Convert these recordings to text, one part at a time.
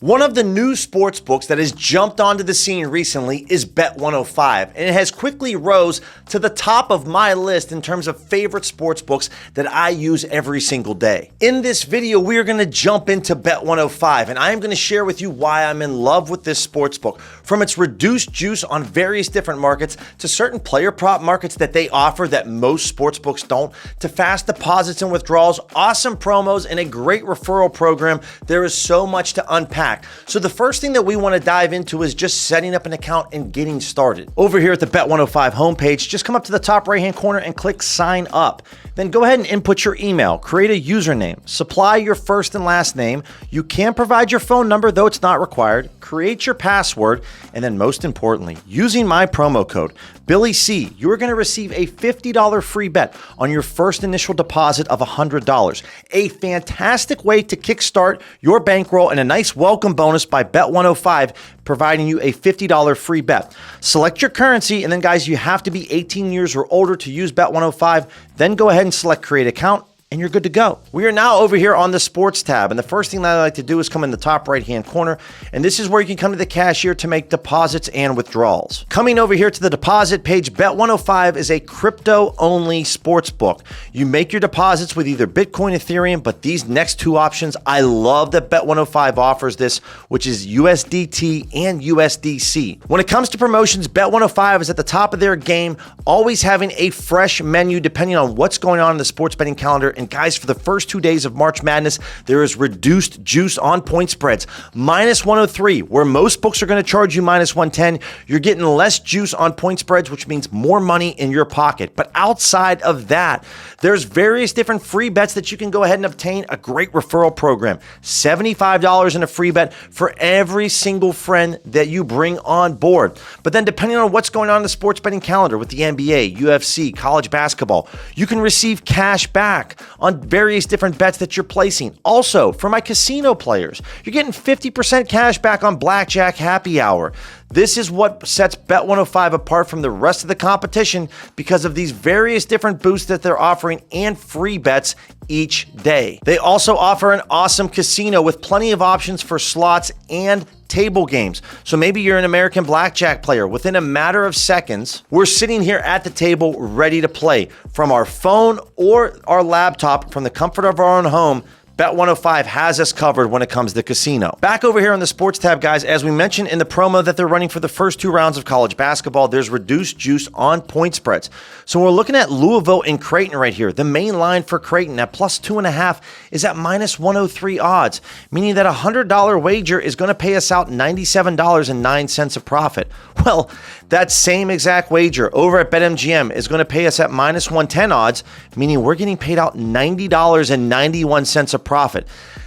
One of the new sports books that has jumped onto the scene recently is Bet105, and it has quickly rose to the top of my list in terms of favorite sports books that I use every single day. In this video, we are going to jump into Bet105, and I am going to share with you why I'm in love with this sports book. From its reduced juice on various different markets, to certain player prop markets that they offer that most sports books don't, to fast deposits and withdrawals, awesome promos, and a great referral program, there is so much to unpack. So the first thing that we want to dive into is just setting up an account and getting started. Over here at the Bet105 homepage, just come up to the top right-hand corner and click sign up. Then go ahead and input your email, create a username, supply your first and last name. You can provide your phone number, though it's not required. Create your password, and then most importantly, using my promo code, Billy C, you are going to receive a $50 free bet on your first initial deposit of $100. A fantastic way to kickstart your bankroll and a nice welcome bonus by Bet105, providing you a $50 free bet. Select your currency, and then guys, you have to be 18 years or older to use Bet105. Then go ahead and select create account, and you're good to go. We are now over here on the sports tab, and the first thing that I like to do is come in the top right-hand corner, and this is where you can come to the cashier to make deposits and withdrawals. Coming over here to the deposit page, Bet105 is a crypto-only sports book. You make your deposits with either Bitcoin, Ethereum, but these next two options, I love that Bet105 offers this, which is USDT and USDC. When it comes to promotions, Bet105 is at the top of their game, always having a fresh menu depending on what's going on in the sports betting calendar. And guys, for the first 2 days of March Madness, there is reduced juice on point spreads. Minus 103, where most books are going to charge you minus 110. You're getting less juice on point spreads, which means more money in your pocket. But outside of that, there's various different free bets that you can go ahead and obtain. A great referral program, $75 in a free bet for every single friend that you bring on board. But then depending on what's going on in the sports betting calendar with the NBA, UFC, college basketball, you can receive cash back on various different bets that you're placing. Also, for my casino players, you're getting 50% cash back on Blackjack Happy Hour. This is what sets Bet105 apart from the rest of the competition because of these various different boosts that they're offering and free bets each day. They also offer an awesome casino with plenty of options for slots and table games. So maybe you're an American blackjack player. Within a matter of seconds, we're sitting here at the table ready to play from our phone or our laptop from the comfort of our own home. Bet105 has us covered when it comes to casino. Back over here on the sports tab, guys, as we mentioned in the promo that they're running for the first two rounds of college basketball, there's reduced juice on point spreads. So we're looking at Louisville and Creighton right here. The main line for Creighton at plus 2.5 is at minus 103 odds, meaning that a $100 wager is going to pay us out $97.09 of profit. Well, that same exact wager over at BetMGM is going to pay us at minus 110 odds, meaning we're getting paid out $90.91 of profit.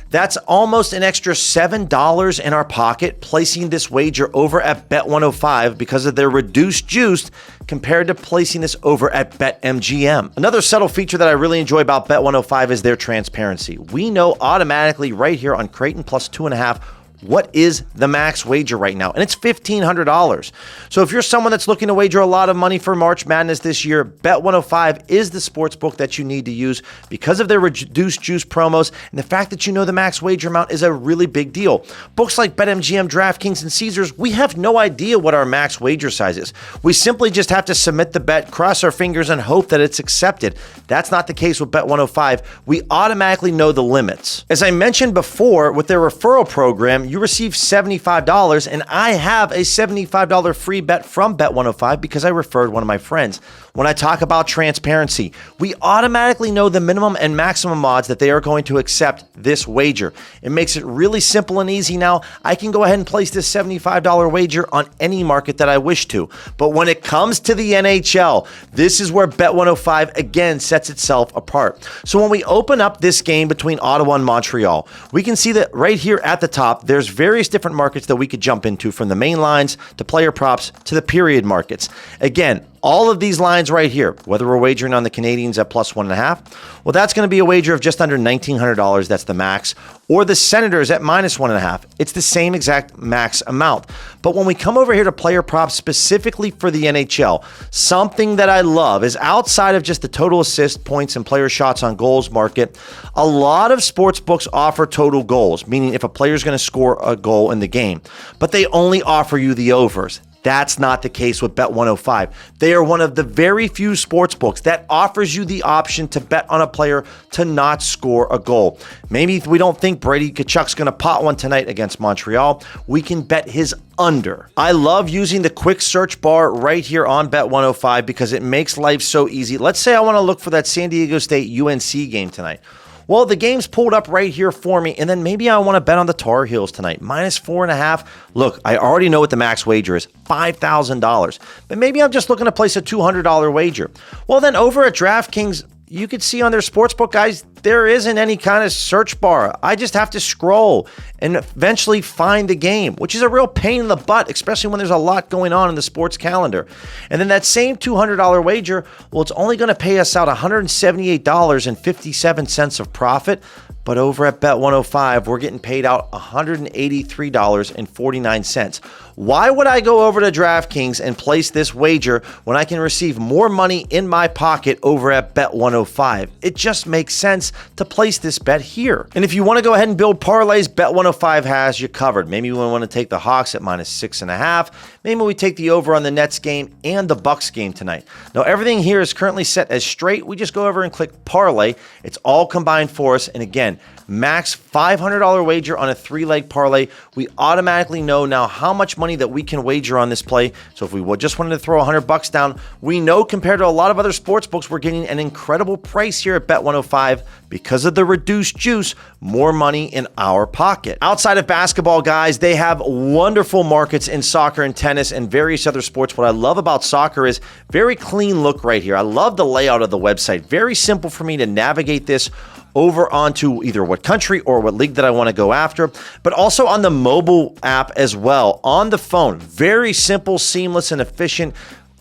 That's almost an extra $7 in our pocket placing this wager over at Bet105 because of their reduced juice compared to placing this over at BetMGM. Another subtle feature that I really enjoy about Bet105 is their transparency. We know automatically right here on Creighton plus 2.5 what is the max wager right now, and it's $1,500. So if you're someone that's looking to wager a lot of money for March Madness this year, Bet105 is the sports book that you need to use because of their reduced juice promos and the fact that you know the max wager amount is a really big deal. Books like BetMGM, DraftKings, and Caesars, we have no idea what our max wager size is. We simply just have to submit the bet, cross our fingers, and hope that it's accepted. That's not the case with Bet105. We automatically know the limits. As I mentioned before, with their referral program, you receive $75, and I have a $75 free bet from Bet105 because I referred one of my friends. When I talk about transparency, we automatically know the minimum and maximum odds that they are going to accept this wager. It makes it really simple and easy now. I can go ahead and place this $75 wager on any market that I wish to. But when it comes to the NHL, this is where Bet105 again sets itself apart. So when we open up this game between Ottawa and Montreal, we can see that right here at the top, there's various different markets that we could jump into, from the main lines to player props to the period markets. Again, all of these lines right here, whether we're wagering on the Canadians at plus 1.5, well, that's going to be a wager of just under $1,900. That's the max. Or the Senators at minus 1.5. It's the same exact max amount. But when we come over here to player props specifically for the NHL, something that I love is outside of just the total assist, points, and player shots on goals market, a lot of sports books offer total goals, meaning if a player is going to score a goal in the game, but they only offer you the overs. That's not the case with Bet105. They are one of the very few sports books that offers you the option to bet on a player to not score a goal. Maybe if we don't think Brady Tkachuk's going to pot one tonight against Montreal, we can bet his under. I love using the quick search bar right here on Bet105 because it makes life so easy. Let's say I want to look for that San Diego State UNC game tonight. Well, the game's pulled up right here for me, and then maybe I want to bet on the Tar Heels tonight. Minus 4.5. Look, I already know what the max wager is, $5,000. But maybe I'm just looking to place a $200 wager. Well, then over at DraftKings, you could see on their sportsbook, guys, there isn't any kind of search bar. I just have to scroll and eventually find the game, which is a real pain in the butt, especially when there's a lot going on in the sports calendar. And then that same $200 wager, well, it's only going to pay us out $178.57 of profit. But over at Bet105, we're getting paid out $183.49. Why would I go over to DraftKings and place this wager when I can receive more money in my pocket over at Bet105? It just makes sense to place this bet here. And if you want to go ahead and build parlays, Bet105 has you covered. Maybe we want to take the Hawks at minus 6.5. Maybe we take the over on the Nets game and the Bucks game tonight. Now, everything here is currently set as straight. We just go over and click parlay. It's all combined for us. And again, max $500 wager on a 3-leg parlay. We automatically know now how much money that we can wager on this play. So if we just wanted to throw $100 down, we know compared to a lot of other sports books, we're getting an incredible price here at Bet105 because of the reduced juice, more money in our pocket. Outside of basketball, guys, they have wonderful markets in soccer and tennis and various other sports. What I love about soccer is very clean look right here. I love the layout of the website. Very simple for me to navigate this over onto either what country or what league that I want to go after, but also on the mobile app as well. On the phone, very simple, seamless, and efficient.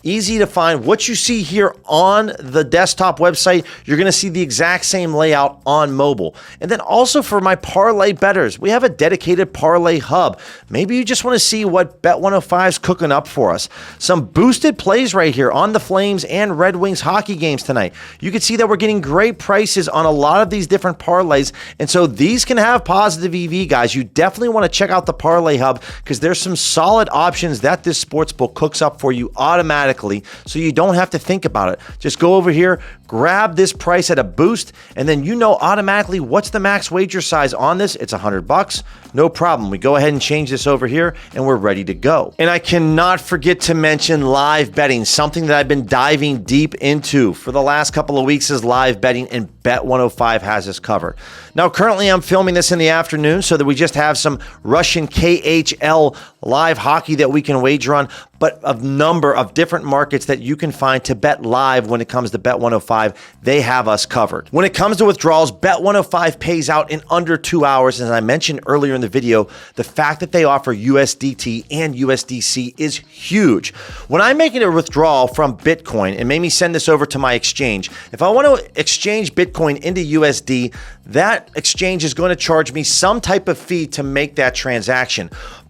Easy to find. What you see here on the desktop website, you're going to see the exact same layout on mobile. And then also for my parlay bettors, we have a dedicated parlay hub. Maybe you just want to see what Bet105 is cooking up for us. Some boosted plays right here on the Flames and Red Wings hockey games tonight. You can see that we're getting great prices on a lot of these different parlays. And so these can have positive EV, guys. You definitely want to check out the parlay hub because there's some solid options that this sportsbook cooks up for you automatically, so you don't have to think about it. Just go over here, grab this price at a boost, and then you know automatically what's the max wager size on this. It's $100. No problem. We go ahead and change this over here, and we're ready to go. And I cannot forget to mention live betting, something that I've been diving deep into for the last couple of weeks is live betting, and Bet105 has us covered. Now, currently I'm filming this in the afternoon so that we just have some Russian KHL live hockey that we can wager on, but a number of different markets that you can find to bet live when it comes to Bet105. They have us covered. When it comes to withdrawals, Bet105 pays out in under 2 hours. As I mentioned earlier in the video, the fact that they offer USDT and USDC is huge. When I'm making a withdrawal from Bitcoin and maybe send this over to my exchange, if I want to exchange Bitcoin into USD, that exchange is going to charge me some type of fee to make that transaction.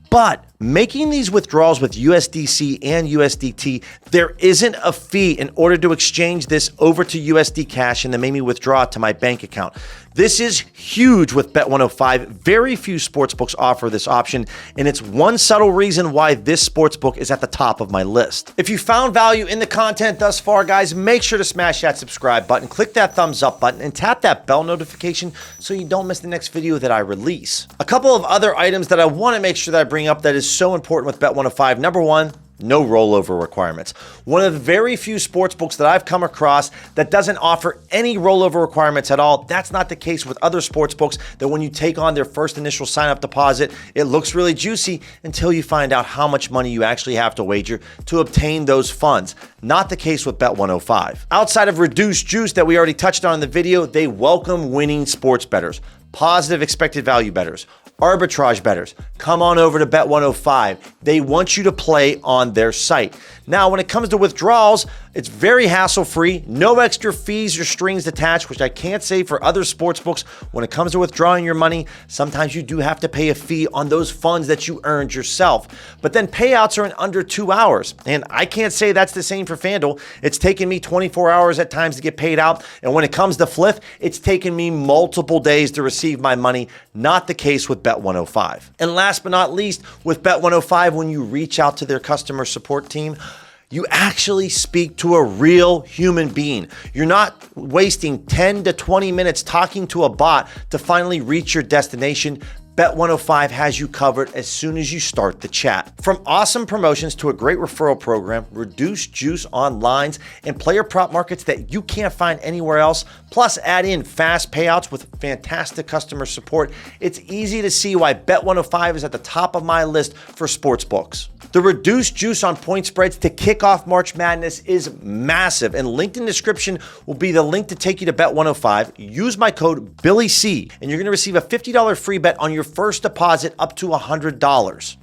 But making these withdrawals with USDC and USDT, there isn't a fee in order to exchange this over to USD Cash and then maybe withdraw it to my bank account. This is huge with Bet105. Very few sportsbooks offer this option, and it's one subtle reason why this sportsbook is at the top of my list. If you found value in the content thus far, guys, make sure to smash that subscribe button, click that thumbs up button, and tap that bell notification so you don't miss the next video that I release. A couple of other items that I want to make sure that I bring up that is so important with Bet105. Number one, no rollover requirements. One of the very few sports books that I've come across that doesn't offer any rollover requirements at all. That's not the case with other sports books that when you take on their first initial sign-up deposit, it looks really juicy until you find out how much money you actually have to wager to obtain those funds. Not the case with Bet105. Outside of reduced juice that we already touched on in the video, they welcome winning sports bettors, positive expected value bettors, arbitrage bettors. Come on over to Bet105. They want you to play on their site. Now, when it comes to withdrawals, It's very hassle-free, no extra fees or strings attached, which I can't say for other sportsbooks. When it comes to withdrawing your money, sometimes you do have to pay a fee on those funds that you earned yourself. But then payouts are in under 2 hours. And I can't say that's the same for FanDuel. It's taken me 24 hours at times to get paid out. And when it comes to flip, it's taken me multiple days to receive my money. Not the case with Bet105. And last but not least, with Bet105, when you reach out to their customer support team, you actually speak to a real human being. You're not wasting 10 to 20 minutes talking to a bot to finally reach your destination. Bet105 has you covered as soon as you start the chat. From awesome promotions to a great referral program, reduced juice on lines, and player prop markets that you can't find anywhere else, plus add in fast payouts with fantastic customer support, it's easy to see why Bet105 is at the top of my list for sportsbooks. The reduced juice on point spreads to kick off March Madness is massive, and linked in the description will be the link to take you to Bet105. Use my code BILLYC, and you're going to receive a $50 free bet on your first deposit up to $100.